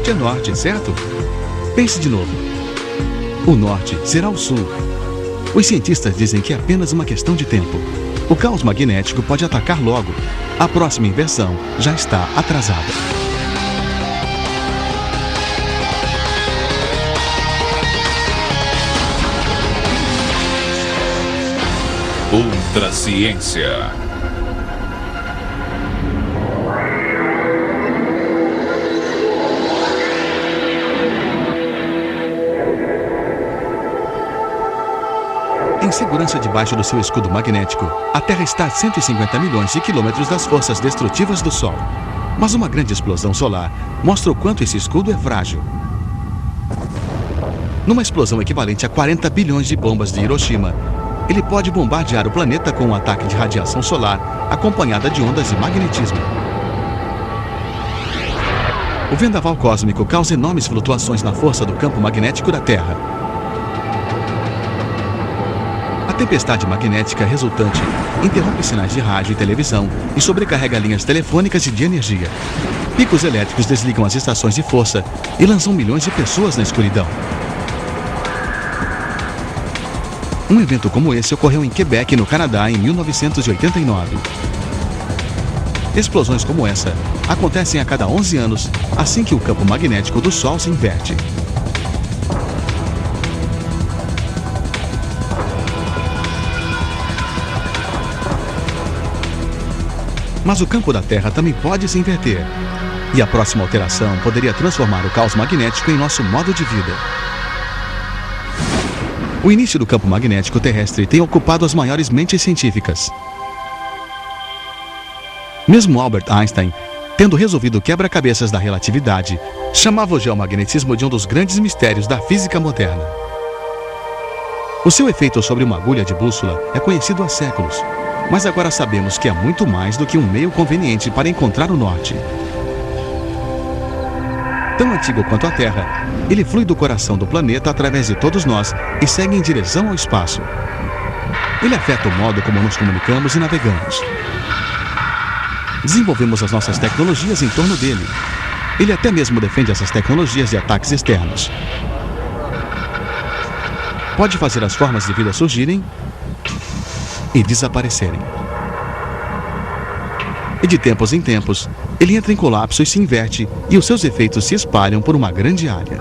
norte é norte, certo? Pense de novo. O norte será o sul. Os cientistas dizem que é apenas uma questão de tempo. O caos magnético pode atacar logo. A próxima inversão já está atrasada. Ultra Ciência. Em segurança debaixo do seu escudo magnético, a Terra está a 150 milhões de quilômetros das forças destrutivas do Sol. Mas uma grande explosão solar mostra o quanto esse escudo é frágil. Numa explosão equivalente a 40 bilhões de bombas de Hiroshima, ele pode bombardear o planeta com um ataque de radiação solar acompanhada de ondas de magnetismo. O vendaval cósmico causa enormes flutuações na força do campo magnético da Terra. A tempestade magnética resultante interrompe sinais de rádio e televisão e sobrecarrega linhas telefônicas e de energia. Picos elétricos desligam as estações de força e lançam milhões de pessoas na escuridão. Um evento como esse ocorreu em Quebec, no Canadá, em 1989. Explosões como essa acontecem a cada 11 anos, assim que o campo magnético do Sol se inverte. Mas o campo da Terra também pode se inverter. E a próxima alteração poderia transformar o caos magnético em nosso modo de vida. O início do campo magnético terrestre tem ocupado as maiores mentes científicas. Mesmo Albert Einstein, tendo resolvido o quebra-cabeças da relatividade, chamava o geomagnetismo de um dos grandes mistérios da física moderna. O seu efeito sobre uma agulha de bússola é conhecido há séculos, mas agora sabemos que é muito mais do que um meio conveniente para encontrar o norte. Tão antigo quanto a Terra, ele flui do coração do planeta através de todos nós e segue em direção ao espaço. Ele afeta o modo como nos comunicamos e navegamos. Desenvolvemos as nossas tecnologias em torno dele. Ele até mesmo defende essas tecnologias de ataques externos. Pode fazer as formas de vida surgirem e desaparecerem. E de tempos em tempos, ele entra em colapso e se inverte, e os seus efeitos se espalham por uma grande área.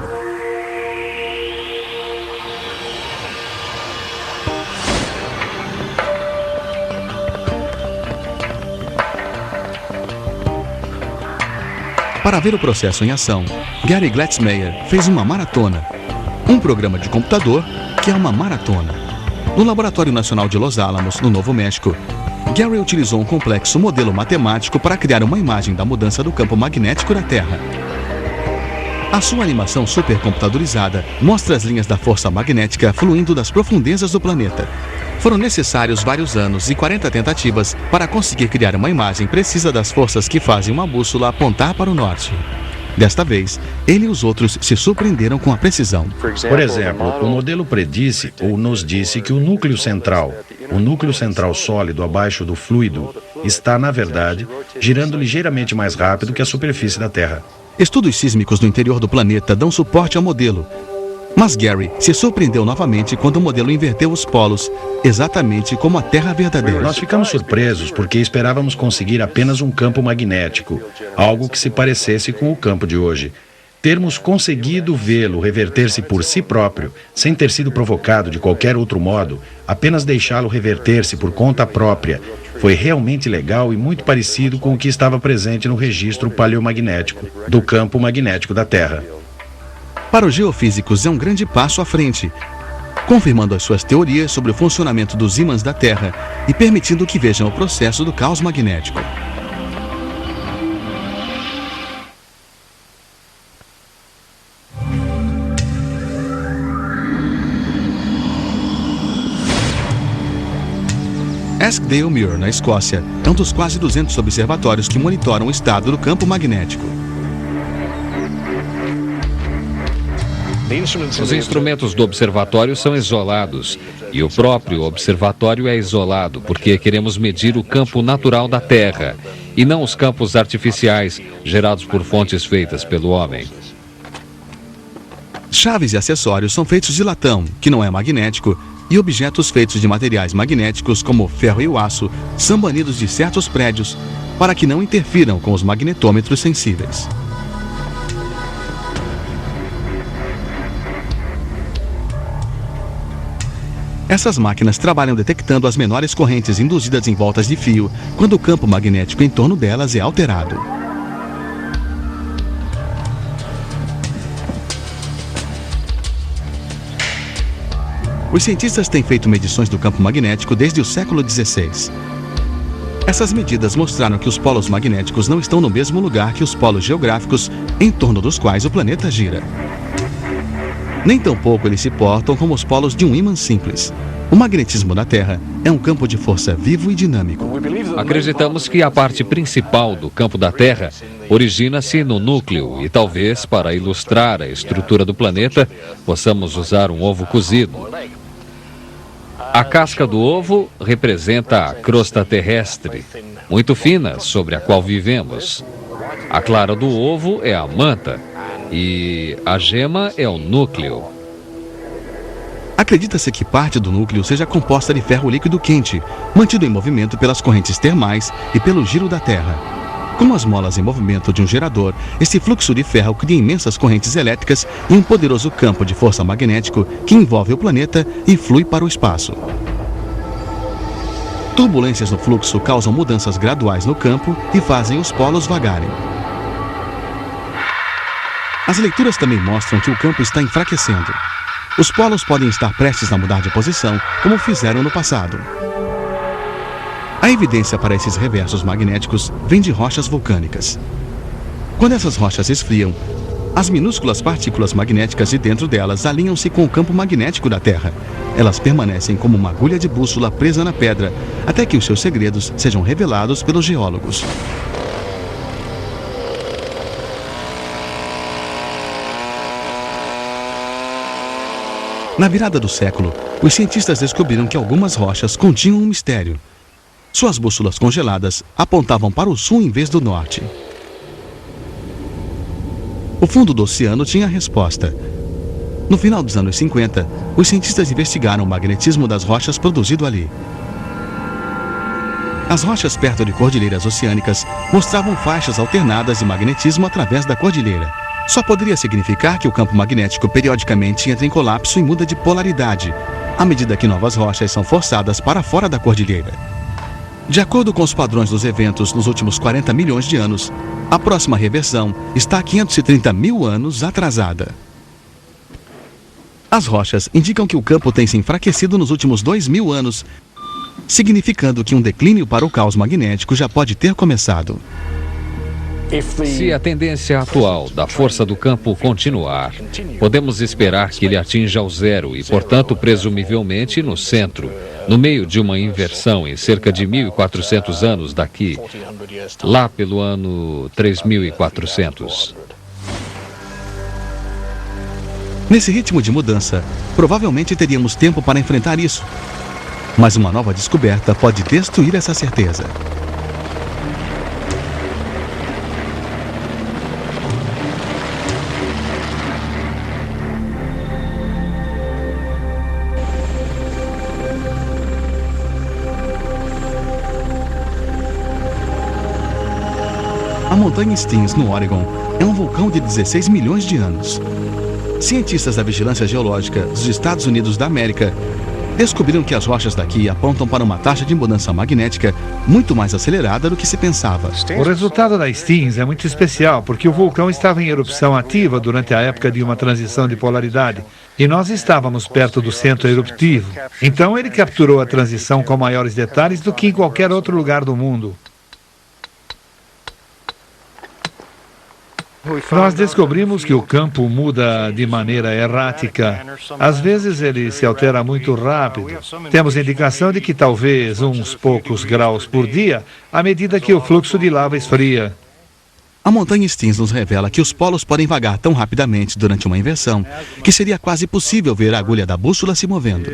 Para ver o processo em ação, Gary Glatzmeyer fez uma maratona, um programa de computador que é uma maratona. No Laboratório Nacional de Los Alamos, no Novo México, Gary utilizou um complexo modelo matemático para criar uma imagem da mudança do campo magnético da Terra. A sua animação supercomputadorizada mostra as linhas da força magnética fluindo das profundezas do planeta. Foram necessários vários anos e 40 tentativas para conseguir criar uma imagem precisa das forças que fazem uma bússola apontar para o norte. Desta vez, ele e os outros se surpreenderam com a precisão. Por exemplo, o modelo predisse ou nos disse que o núcleo central sólido abaixo do fluido, está, na verdade, girando ligeiramente mais rápido que a superfície da Terra. Estudos sísmicos no interior do planeta dão suporte ao modelo. Mas Gary se surpreendeu novamente quando o modelo inverteu os polos, exatamente como a Terra verdadeira. Nós ficamos surpresos porque esperávamos conseguir apenas um campo magnético, algo que se parecesse com o campo de hoje. Termos conseguido vê-lo reverter-se por si próprio, sem ter sido provocado de qualquer outro modo, apenas deixá-lo reverter-se por conta própria, foi realmente legal e muito parecido com o que estava presente no registro paleomagnético do campo magnético da Terra. Para os geofísicos é um grande passo à frente, confirmando as suas teorias sobre o funcionamento dos ímãs da Terra e permitindo que vejam o processo do caos magnético. Eskdalemuir, na Escócia, é um dos quase 200 observatórios que monitoram o estado do campo magnético. Os instrumentos do observatório são isolados e o próprio observatório é isolado porque queremos medir o campo natural da Terra e não os campos artificiais gerados por fontes feitas pelo homem. Chaves e acessórios são feitos de latão, que não é magnético, e objetos feitos de materiais magnéticos, como o ferro e o aço, são banidos de certos prédios para que não interfiram com os magnetômetros sensíveis. Essas máquinas trabalham detectando as menores correntes induzidas em voltas de fio quando o campo magnético em torno delas é alterado. Os cientistas têm feito medições do campo magnético desde o século XVI. Essas medidas mostraram que os polos magnéticos não estão no mesmo lugar que os polos geográficos em torno dos quais o planeta gira. Nem tampouco eles se portam como os polos de um ímã simples. O magnetismo da Terra é um campo de força vivo e dinâmico. Acreditamos que a parte principal do campo da Terra origina-se no núcleo e talvez, para ilustrar a estrutura do planeta, possamos usar um ovo cozido. A casca do ovo representa a crosta terrestre, muito fina, sobre a qual vivemos. A clara do ovo é a manta e a gema é o núcleo. Acredita-se que parte do núcleo seja composta de ferro líquido quente, mantido em movimento pelas correntes termais e pelo giro da Terra. Como as molas em movimento de um gerador, esse fluxo de ferro cria imensas correntes elétricas e um poderoso campo de força magnético que envolve o planeta e flui para o espaço. Turbulências no fluxo causam mudanças graduais no campo e fazem os polos vagarem. As leituras também mostram que o campo está enfraquecendo. Os polos podem estar prestes a mudar de posição, como fizeram no passado. A evidência para esses reversos magnéticos vem de rochas vulcânicas. Quando essas rochas esfriam, as minúsculas partículas magnéticas de dentro delas alinham-se com o campo magnético da Terra. Elas permanecem como uma agulha de bússola presa na pedra, até que os seus segredos sejam revelados pelos geólogos. Na virada do século, os cientistas descobriram que algumas rochas continham um mistério. Suas bússolas congeladas apontavam para o sul em vez do norte. O fundo do oceano tinha a resposta. No final dos anos 50, os cientistas investigaram o magnetismo das rochas produzido ali. As rochas perto de cordilheiras oceânicas mostravam faixas alternadas de magnetismo através da cordilheira. Só poderia significar que o campo magnético periodicamente entra em colapso e muda de polaridade, à medida que novas rochas são forçadas para fora da cordilheira. De acordo com os padrões dos eventos nos últimos 40 milhões de anos, a próxima reversão está há 530 mil anos atrasada. As rochas indicam que o campo tem se enfraquecido nos últimos 2.000 anos, significando que um declínio para o caos magnético já pode ter começado. Se a tendência atual da força do campo continuar, podemos esperar que ele atinja o zero e, portanto, presumivelmente no centro, no meio de uma inversão em cerca de 1.400 anos daqui, lá pelo ano 3.400. Nesse ritmo de mudança, provavelmente teríamos tempo para enfrentar isso. Mas uma nova descoberta pode destruir essa certeza. A montanha Steens, no Oregon, é um vulcão de 16 milhões de anos. Cientistas da Vigilância Geológica dos Estados Unidos da América descobriram que as rochas daqui apontam para uma taxa de mudança magnética muito mais acelerada do que se pensava. O resultado da Steens é muito especial porque o vulcão estava em erupção ativa durante a época de uma transição de polaridade e nós estávamos perto do centro eruptivo. Então ele capturou a transição com maiores detalhes do que em qualquer outro lugar do mundo. Nós descobrimos que o campo muda de maneira errática. Às vezes ele se altera muito rápido. Temos indicação de que talvez uns poucos graus por dia, à medida que o fluxo de lava esfria. A montanha Steens nos revela que os polos podem vagar tão rapidamente durante uma inversão que seria quase possível ver a agulha da bússola se movendo.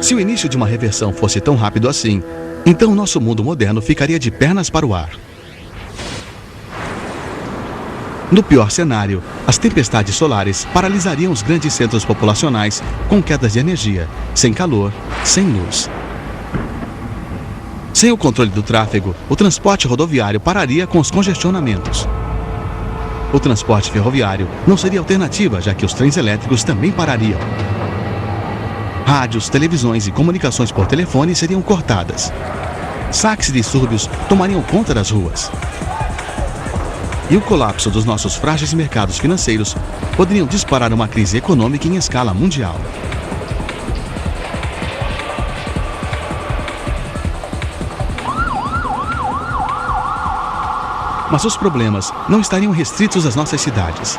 Se o início de uma reversão fosse tão rápido assim, então o nosso mundo moderno ficaria de pernas para o ar. No pior cenário, as tempestades solares paralisariam os grandes centros populacionais com quedas de energia, sem calor, sem luz. Sem o controle do tráfego, o transporte rodoviário pararia com os congestionamentos. O transporte ferroviário não seria alternativa, já que os trens elétricos também parariam. Rádios, televisões e comunicações por telefone seriam cortadas. Saques e distúrbios tomariam conta das ruas. E o colapso dos nossos frágeis mercados financeiros poderiam disparar uma crise econômica em escala mundial. Mas os problemas não estariam restritos às nossas cidades.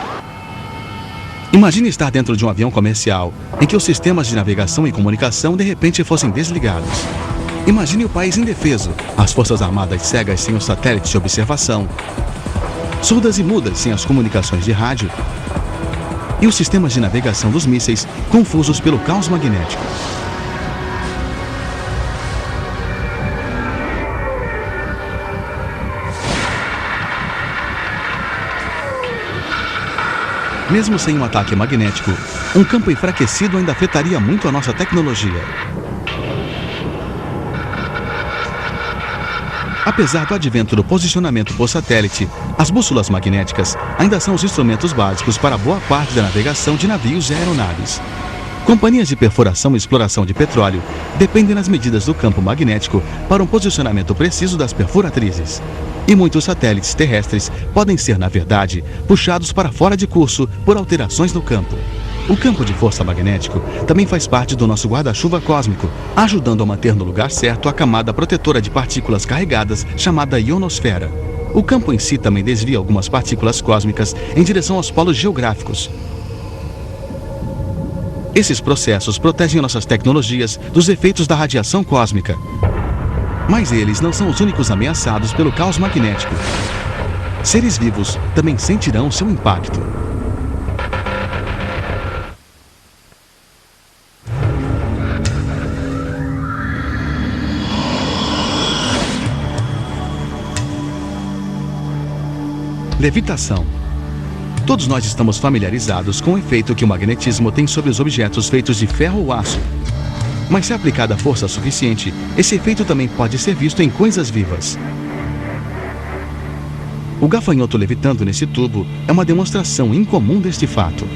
Imagine estar dentro de um avião comercial em que os sistemas de navegação e comunicação de repente fossem desligados. Imagine o país indefeso, as forças armadas cegas sem os satélites de observação, surdas e mudas sem as comunicações de rádio e os sistemas de navegação dos mísseis confusos pelo caos magnético. Mesmo sem um ataque magnético, um campo enfraquecido ainda afetaria muito a nossa tecnologia. Apesar do advento do posicionamento por satélite, as bússolas magnéticas ainda são os instrumentos básicos para boa parte da navegação de navios e aeronaves. Companhias de perfuração e exploração de petróleo dependem das medidas do campo magnético para um posicionamento preciso das perfuratrizes. E muitos satélites terrestres podem ser, na verdade, puxados para fora de curso por alterações no campo. O campo de força magnético também faz parte do nosso guarda-chuva cósmico, ajudando a manter no lugar certo a camada protetora de partículas carregadas chamada ionosfera. O campo em si também desvia algumas partículas cósmicas em direção aos polos geográficos. Esses processos protegem nossas tecnologias dos efeitos da radiação cósmica. Mas eles não são os únicos ameaçados pelo caos magnético. Seres vivos também sentirão seu impacto. Levitação. Todos nós estamos familiarizados com o efeito que o magnetismo tem sobre os objetos feitos de ferro ou aço. Mas se aplicada força suficiente, esse efeito também pode ser visto em coisas vivas. O gafanhoto levitando nesse tubo é uma demonstração incomum deste fato.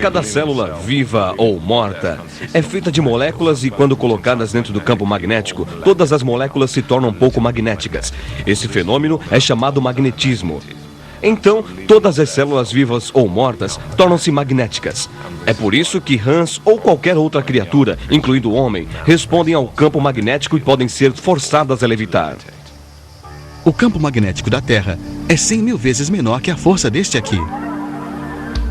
Cada célula, viva ou morta, é feita de moléculas e, quando colocadas dentro do campo magnético, todas as moléculas se tornam pouco magnéticas. Esse fenômeno é chamado magnetismo. Então, todas as células vivas ou mortas tornam-se magnéticas. É por isso que rãs ou qualquer outra criatura, incluindo o homem, respondem ao campo magnético e podem ser forçadas a levitar. O campo magnético da Terra é 100 mil vezes menor que a força deste aqui.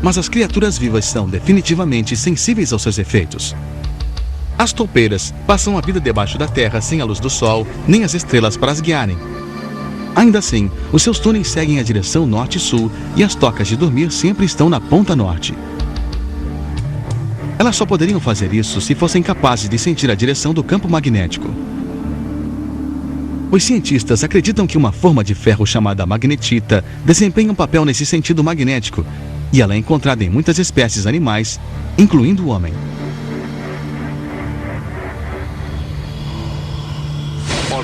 Mas as criaturas vivas são definitivamente sensíveis aos seus efeitos. As toupeiras passam a vida debaixo da Terra sem a luz do Sol, nem as estrelas para as guiarem. Ainda assim, os seus túneis seguem a direção norte e sul e as tocas de dormir sempre estão na ponta norte. Elas só poderiam fazer isso se fossem capazes de sentir a direção do campo magnético. Os cientistas acreditam que uma forma de ferro chamada magnetita desempenha um papel nesse sentido magnético, e ela é encontrada em muitas espécies animais, incluindo o homem.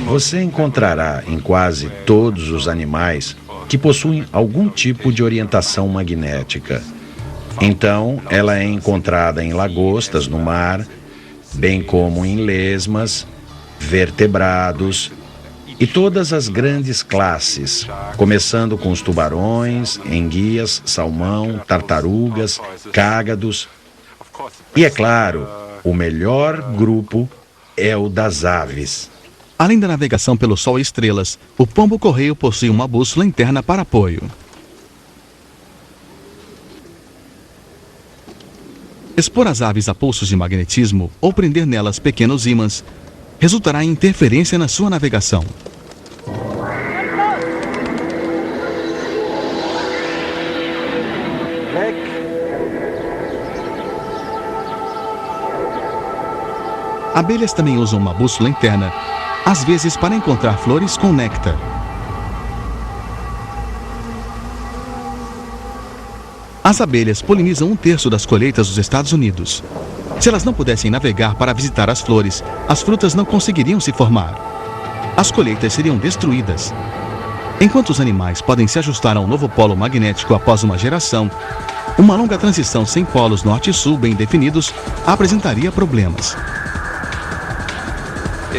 Você encontrará em quase todos os animais que possuem algum tipo de orientação magnética. Então, ela é encontrada em lagostas no mar, bem como em lesmas, vertebrados e todas as grandes classes, começando com os tubarões, enguias, salmão, tartarugas, cágados. E é claro, o melhor grupo é o das aves. Além da navegação pelo Sol e estrelas, o pombo-correio possui uma bússola interna para apoio. Expor as aves a pulsos de magnetismo ou prender nelas pequenos ímãs resultará em interferência na sua navegação. Abelhas também usam uma bússola interna, às vezes para encontrar flores com néctar. As abelhas polinizam 1/3 das colheitas dos Estados Unidos. Se elas não pudessem navegar para visitar as flores, as frutas não conseguiriam se formar. As colheitas seriam destruídas. Enquanto os animais podem se ajustar a um novo polo magnético após uma geração, uma longa transição sem polos norte e sul bem definidos apresentaria problemas.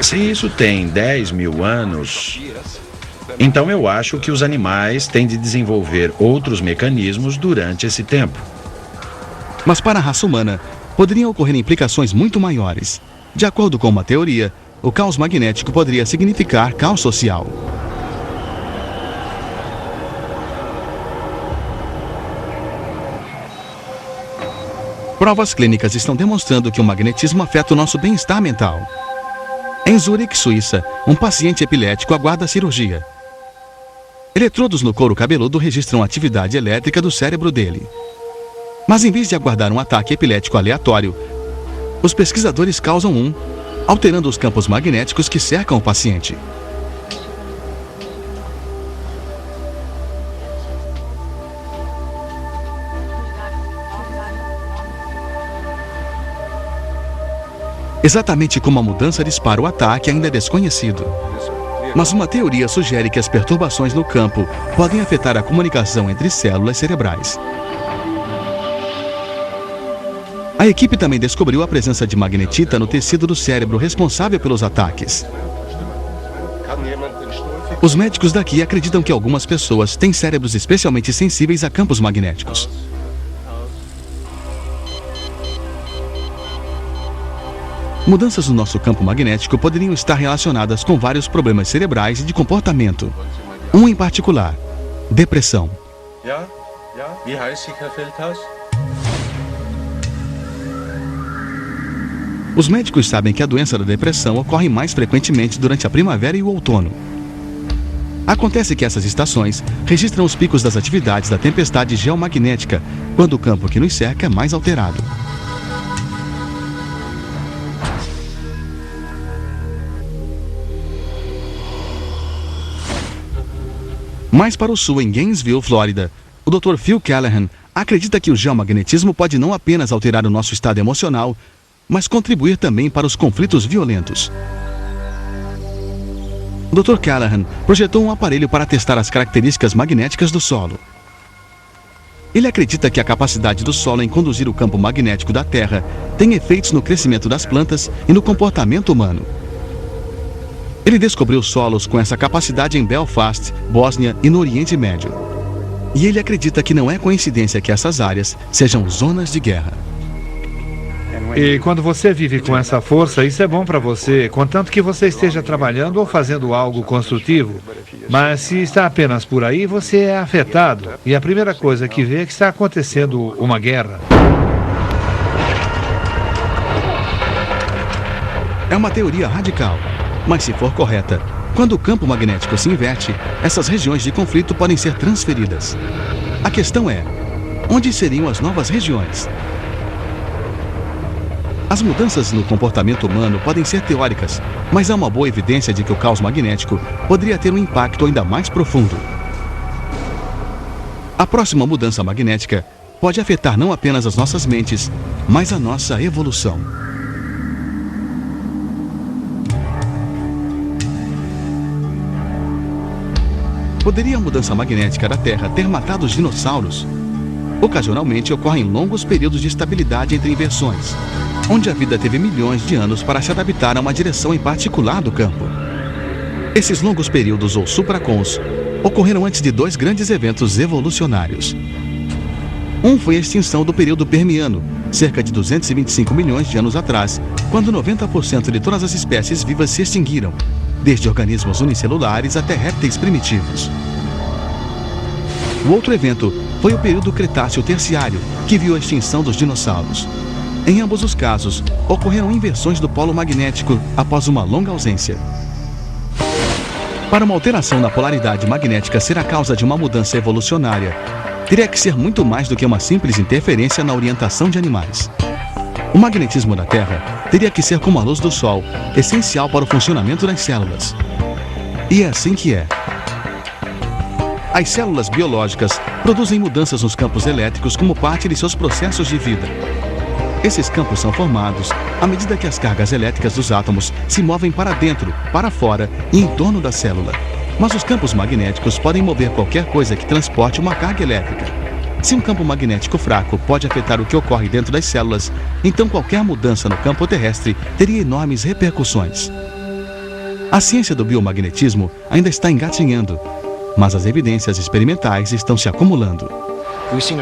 Se isso tem 10 mil anos, então eu acho que os animais têm de desenvolver outros mecanismos durante esse tempo. Mas para a raça humana, poderiam ocorrer implicações muito maiores. De acordo com uma teoria, o caos magnético poderia significar caos social. Provas clínicas estão demonstrando que o magnetismo afeta o nosso bem-estar mental. Em Zurique, Suíça, um paciente epilético aguarda a cirurgia. Eletrodos no couro cabeludo registram a atividade elétrica do cérebro dele. Mas em vez de aguardar um ataque epilético aleatório, os pesquisadores causam um, alterando os campos magnéticos que cercam o paciente. Exatamente como a mudança dispara o ataque ainda é desconhecido. Mas uma teoria sugere que as perturbações no campo podem afetar a comunicação entre células cerebrais. A equipe também descobriu a presença de magnetita no tecido do cérebro responsável pelos ataques. Os médicos daqui acreditam que algumas pessoas têm cérebros especialmente sensíveis a campos magnéticos. Mudanças no nosso campo magnético poderiam estar relacionadas com vários problemas cerebrais e de comportamento. Um em particular, depressão. Os médicos sabem que a doença da depressão ocorre mais frequentemente durante a primavera e o outono. Acontece que essas estações registram os picos das atividades da tempestade geomagnética, quando o campo que nos cerca é mais alterado. Mais para o sul, em Gainesville, Flórida, o Dr. Phil Callahan acredita que o geomagnetismo pode não apenas alterar o nosso estado emocional, mas contribuir também para os conflitos violentos. O Dr. Callahan projetou um aparelho para testar as características magnéticas do solo. Ele acredita que a capacidade do solo em conduzir o campo magnético da Terra tem efeitos no crescimento das plantas e no comportamento humano. Ele descobriu solos com essa capacidade em Belfast, Bósnia e no Oriente Médio. E ele acredita que não é coincidência que essas áreas sejam zonas de guerra. E quando você vive com essa força, isso é bom para você, contanto que você esteja trabalhando ou fazendo algo construtivo. Mas se está apenas por aí, você é afetado. E a primeira coisa que vê é que está acontecendo uma guerra. É uma teoria radical, mas se for correta, quando o campo magnético se inverte, essas regiões de conflito podem ser transferidas. A questão é, onde seriam as novas regiões? As mudanças no comportamento humano podem ser teóricas, mas há uma boa evidência de que o caos magnético poderia ter um impacto ainda mais profundo. A próxima mudança magnética pode afetar não apenas as nossas mentes, mas a nossa evolução. Poderia a mudança magnética da Terra ter matado os dinossauros? Ocasionalmente ocorrem longos períodos de estabilidade entre inversões, onde a vida teve milhões de anos para se adaptar a uma direção em particular do campo. Esses longos períodos, ou supracons, ocorreram antes de dois grandes eventos evolucionários. Um foi a extinção do período Permiano, cerca de 225 milhões de anos atrás, quando 90% de todas as espécies vivas se extinguiram, desde organismos unicelulares até répteis primitivos. O outro evento foi o período Cretáceo-Terciário, que viu a extinção dos dinossauros. Em ambos os casos, ocorreram inversões do polo magnético após uma longa ausência. Para uma alteração na polaridade magnética ser a causa de uma mudança evolucionária, teria que ser muito mais do que uma simples interferência na orientação de animais. O magnetismo da Terra teria que ser como a luz do Sol, essencial para o funcionamento das células. E é assim que é. As células biológicas produzem mudanças nos campos elétricos como parte de seus processos de vida. Esses campos são formados à medida que as cargas elétricas dos átomos se movem para dentro, para fora e em torno da célula. Mas os campos magnéticos podem mover qualquer coisa que transporte uma carga elétrica. Se um campo magnético fraco pode afetar o que ocorre dentro das células, então qualquer mudança no campo terrestre teria enormes repercussões. A ciência do biomagnetismo ainda está engatinhando, mas as evidências experimentais estão se acumulando.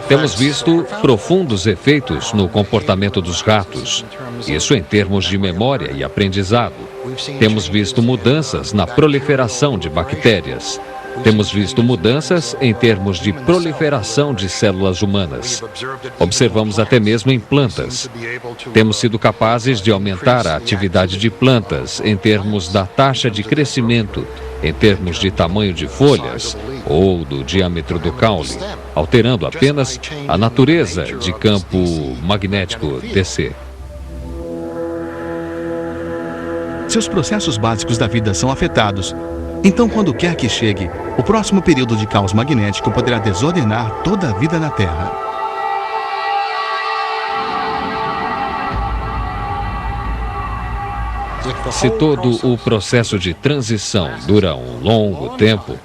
Temos visto profundos efeitos no comportamento dos ratos, isso em termos de memória e aprendizado. Temos visto mudanças na proliferação de bactérias. Temos visto mudanças em termos de proliferação de células humanas. Observamos até mesmo em plantas. Temos sido capazes de aumentar a atividade de plantas em termos da taxa de crescimento, em termos de tamanho de folhas ou do diâmetro do caule, alterando apenas a natureza de campo magnético DC. Seus processos básicos da vida são afetados. Então, quando quer que chegue, o próximo período de caos magnético poderá desordenar toda a vida na Terra. Se todo o processo de transição dura um longo tempo,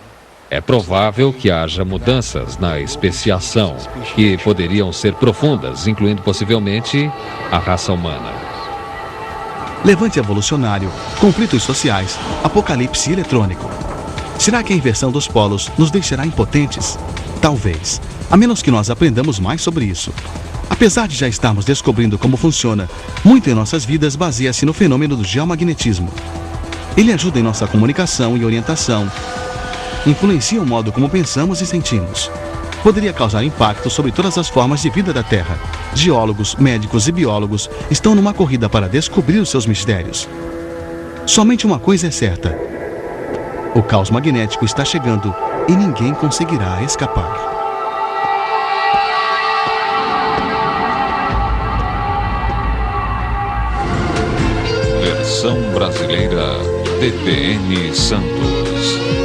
é provável que haja mudanças na especiação, que poderiam ser profundas, incluindo possivelmente a raça humana. Levante evolucionário, conflitos sociais, apocalipse eletrônico. Será que a inversão dos polos nos deixará impotentes? Talvez, a menos que nós aprendamos mais sobre isso. Apesar de já estarmos descobrindo como funciona, muito em nossas vidas baseia-se no fenômeno do geomagnetismo. Ele ajuda em nossa comunicação e orientação, influencia o modo como pensamos e sentimos. Poderia causar impacto sobre todas as formas de vida da Terra. Geólogos, médicos e biólogos estão numa corrida para descobrir os seus mistérios. Somente uma coisa é certa: o caos magnético está chegando e ninguém conseguirá escapar. Versão brasileira TPM Santos.